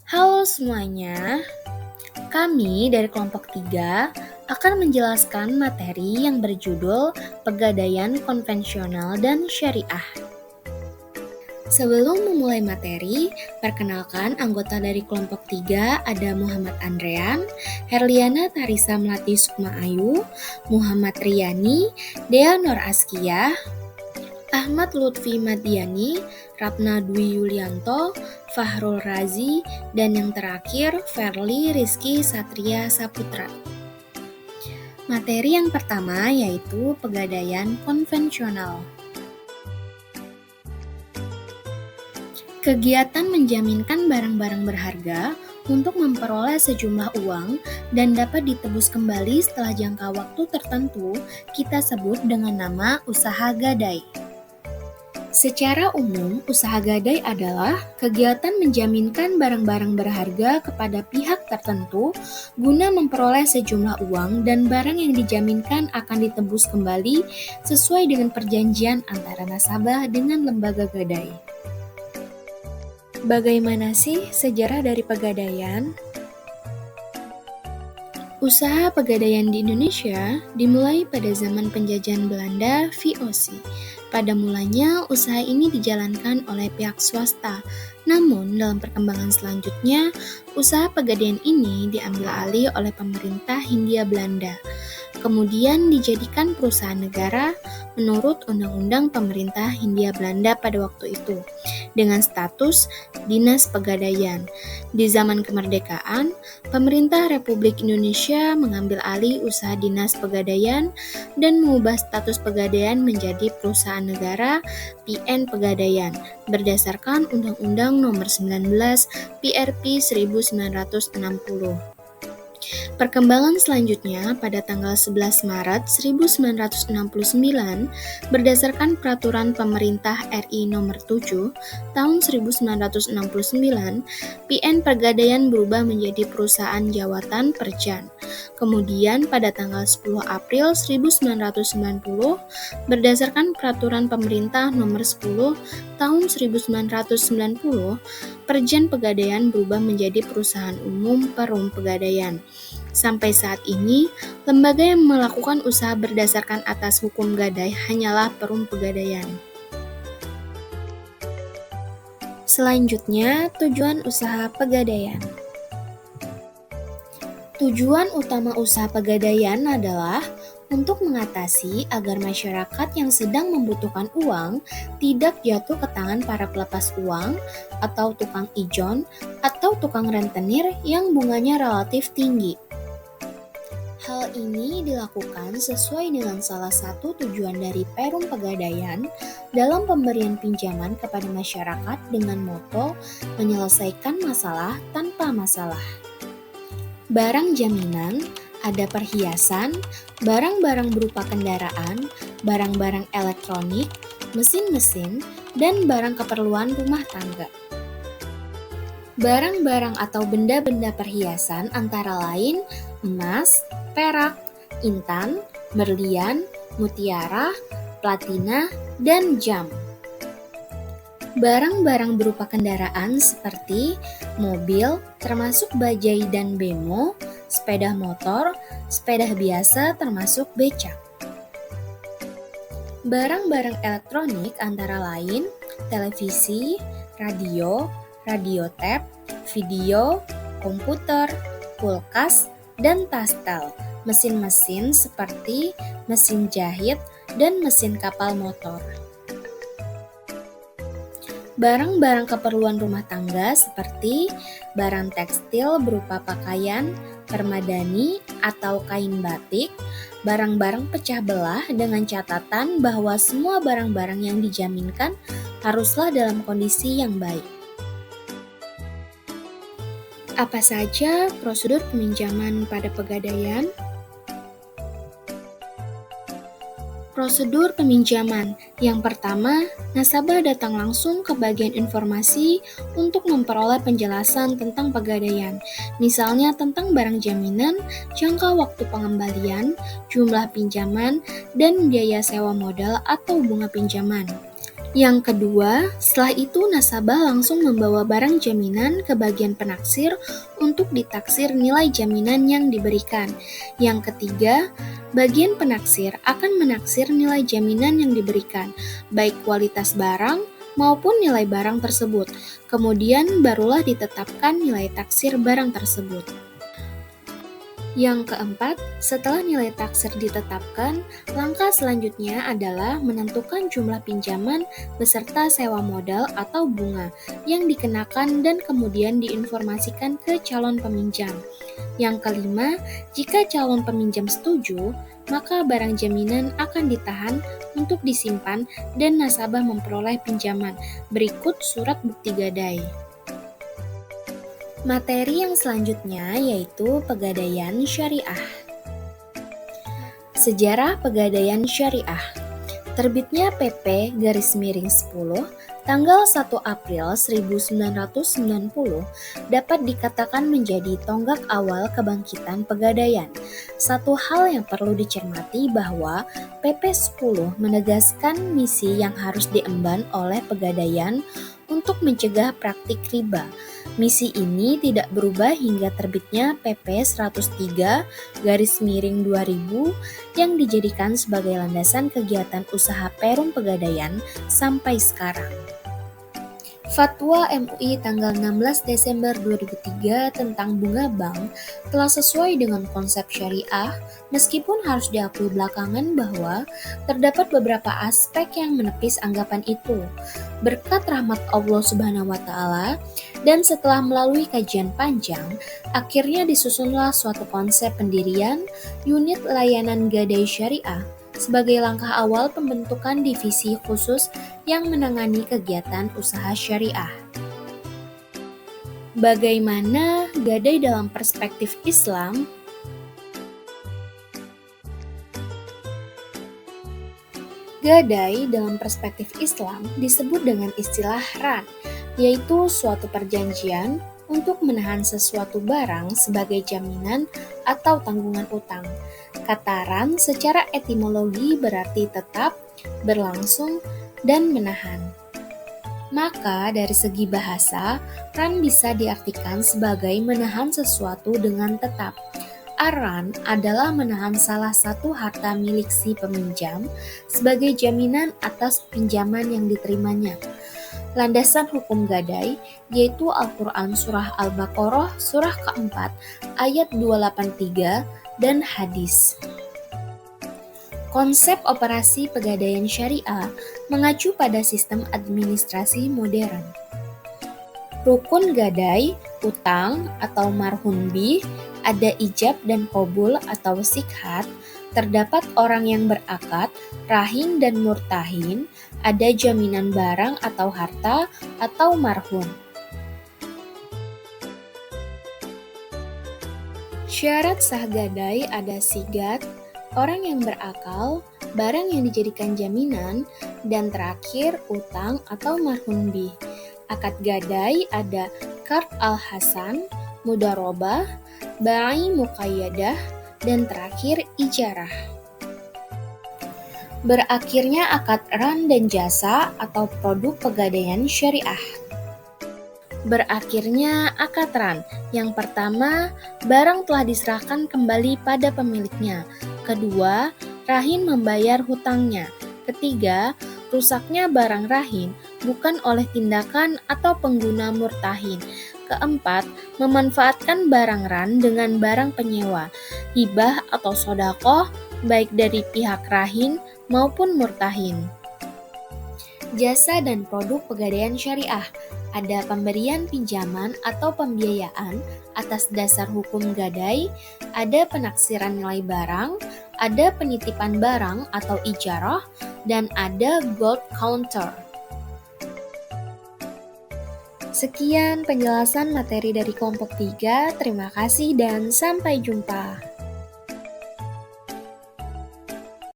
Halo semuanya, kami dari kelompok 3 akan menjelaskan materi yang berjudul Pegadaian Konvensional dan Syariah. Sebelum memulai materi, perkenalkan anggota dari kelompok 3 ada Muhammad Andrean, Herliana Tarisa Melati Sukma Ayu, Muhammad Riyani, Dea Nur Askia, Ahmad Lutfi Madiani, Ratna Dwi Yulianto, Fahrul Razi, dan yang terakhir Verly Rizky Satria Saputra. Materi yang pertama yaitu pegadaian konvensional. Kegiatan menjaminkan barang-barang berharga untuk memperoleh sejumlah uang dan dapat ditebus kembali setelah jangka waktu tertentu kita sebut dengan nama usaha gadai. Secara umum, usaha gadai adalah kegiatan menjaminkan barang-barang berharga kepada pihak tertentu guna memperoleh sejumlah uang dan barang yang dijaminkan akan ditebus kembali sesuai dengan perjanjian antara nasabah dengan lembaga gadai. Bagaimana sih sejarah dari pegadaian? Usaha pegadaian di Indonesia dimulai pada zaman penjajahan Belanda VOC. Pada mulanya, usaha ini dijalankan oleh pihak swasta. Namun, dalam perkembangan selanjutnya, usaha pegadaian ini diambil alih oleh pemerintah Hindia Belanda. Kemudian dijadikan perusahaan negara menurut Undang-Undang Pemerintah Hindia Belanda pada waktu itu, dengan status Dinas Pegadaian. Di zaman kemerdekaan, pemerintah Republik Indonesia mengambil alih usaha Dinas Pegadaian dan mengubah status Pegadaian menjadi perusahaan negara PN Pegadaian berdasarkan Undang-Undang Nomor 19 PRP 1960. Perkembangan selanjutnya pada tanggal 11 Maret 1969 berdasarkan Peraturan Pemerintah RI Nomor 7 Tahun 1969, PN Pegadaian berubah menjadi Perusahaan Jawatan Perjan. Kemudian pada tanggal 10 April 1990 berdasarkan Peraturan Pemerintah Nomor 10 Tahun 1990, Perjan Pegadaian berubah menjadi Perusahaan Umum Perum Pegadaian. Sampai saat ini, lembaga yang melakukan usaha berdasarkan atas hukum gadai hanyalah Perum Pegadaian. Selanjutnya, tujuan usaha pegadaian. Tujuan utama usaha pegadaian adalah untuk mengatasi agar masyarakat yang sedang membutuhkan uang tidak jatuh ke tangan para pelepas uang atau tukang ijon atau tukang rentenir yang bunganya relatif tinggi. Hal ini dilakukan sesuai dengan salah satu tujuan dari Perum Pegadaian dalam pemberian pinjaman kepada masyarakat dengan moto menyelesaikan masalah tanpa masalah. Barang jaminan, ada perhiasan, barang-barang berupa kendaraan, barang-barang elektronik, mesin-mesin, dan barang keperluan rumah tangga. Barang-barang atau benda-benda perhiasan antara lain emas, perak, intan, berlian, mutiara, platina, dan jam. Barang-barang berupa kendaraan seperti mobil, termasuk bajai dan bemo, sepeda motor, sepeda biasa termasuk becak. Barang-barang elektronik antara lain televisi, radio tape, video, komputer, kulkas, dan tastel, mesin-mesin seperti mesin jahit dan mesin kapal motor. Barang-barang keperluan rumah tangga seperti barang tekstil berupa pakaian, permadani atau kain batik, barang-barang pecah belah dengan catatan bahwa semua barang-barang yang dijaminkan haruslah dalam kondisi yang baik. Apa saja prosedur peminjaman pada pegadaian? Prosedur peminjaman. Yang pertama, nasabah datang langsung ke bagian informasi untuk memperoleh penjelasan tentang pegadaian, misalnya tentang barang jaminan, jangka waktu pengembalian, jumlah pinjaman, dan biaya sewa modal atau bunga pinjaman. Yang kedua, setelah itu nasabah langsung membawa barang jaminan ke bagian penaksir untuk ditaksir nilai jaminan yang diberikan. Yang ketiga, bagian penaksir akan menaksir nilai jaminan yang diberikan, baik kualitas barang maupun nilai barang tersebut. Kemudian barulah ditetapkan nilai taksir barang tersebut. Yang keempat, setelah nilai taksir ditetapkan, langkah selanjutnya adalah menentukan jumlah pinjaman beserta sewa modal atau bunga yang dikenakan dan kemudian diinformasikan ke calon peminjam. Yang kelima, jika calon peminjam setuju, maka barang jaminan akan ditahan untuk disimpan dan nasabah memperoleh pinjaman. Berikut surat bukti gadai. Materi yang selanjutnya yaitu pegadaian syariah. Sejarah pegadaian syariah. Terbitnya PP _10 tanggal 1 April 1990 dapat dikatakan menjadi tonggak awal kebangkitan pegadaian. Satu hal yang perlu dicermati bahwa PP 10 menegaskan misi yang harus diemban oleh pegadaian untuk mencegah praktik riba. Misi ini tidak berubah hingga terbitnya PP 103/2000 yang dijadikan sebagai landasan kegiatan usaha Perum Pegadaian sampai sekarang. Fatwa MUI tanggal 16 Desember 2003 tentang bunga bank telah sesuai dengan konsep syariah, meskipun harus diakui belakangan bahwa terdapat beberapa aspek yang menepis anggapan itu. Berkat rahmat Allah Subhanahu wa Ta'ala, dan setelah melalui kajian panjang, akhirnya disusunlah suatu konsep pendirian unit layanan gadai syariah sebagai langkah awal pembentukan divisi khusus yang menangani kegiatan usaha syariah. Bagaimana gadai dalam perspektif Islam? Gadai dalam perspektif Islam disebut dengan istilah ran, yaitu suatu perjanjian untuk menahan sesuatu barang sebagai jaminan atau tanggungan utang. Kata ran secara etimologi berarti tetap, berlangsung, dan menahan. Maka dari segi bahasa, ran bisa diartikan sebagai menahan sesuatu dengan tetap. Aran adalah menahan salah satu harta milik si peminjam sebagai jaminan atas pinjaman yang diterimanya. Landasan hukum gadai yaitu Al-Quran Surah Al-Baqarah Surah keempat ayat 283 dan hadis. Konsep operasi pegadaian syariah mengacu pada sistem administrasi modern. Rukun gadai, utang atau marhun bih, ada ijab dan qabul atau sikhat, terdapat orang yang berakad, rahin dan murtahin, ada jaminan barang atau harta atau marhun. Syarat sah gadai ada sigat, orang yang berakal, barang yang dijadikan jaminan, dan terakhir utang atau marhun bih. Akad gadai ada qard al-hasan, mudarobah, bai muqayyadah, dan terakhir ijarah. Berakhirnya akad ran dan jasa atau produk pegadaian syariah. Berakhirnya akad ran. Yang pertama, barang telah diserahkan kembali pada pemiliknya. Kedua, rahin membayar hutangnya. Ketiga, rusaknya barang rahin bukan oleh tindakan atau pengguna murtahin. Keempat, memanfaatkan barang ran dengan barang penyewa, hibah atau sodakoh, baik dari pihak rahin maupun murtahin. Jasa dan produk pegadaian syariah. Ada pemberian pinjaman atau pembiayaan atas dasar hukum gadai, ada penaksiran nilai barang, ada penitipan barang atau ijarah, dan ada gold counter. Sekian penjelasan materi dari kelompok 3. Terima kasih dan sampai jumpa.